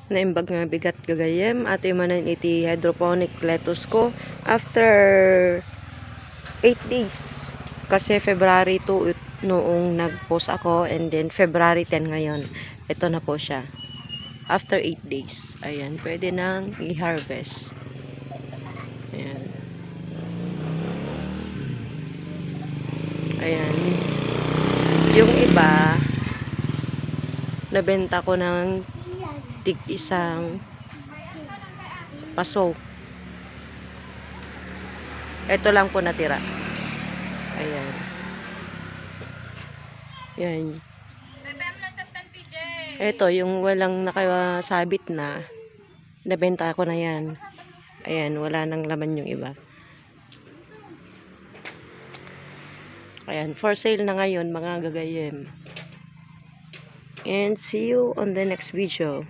Naimbag nga bigat gagayem. Ati manan iti hydroponic lettuce ko. After 8 days. Kasi February 2 noong nag-post ako. And then February 10 ngayon. Ito na po siya. After 8 days. Ayan. Pwede nang i-harvest. Ayan. Ayan. Yung iba, nabenta ko ng tig-isang paso. Ito lang po natira. Ayan. Ayan. Ito, yung walang nakasabit na, nabenta ko na yan. Ayan, wala nang laman yung iba. Ayan, for sale na ngayon mga gagayem. And see you on the next video.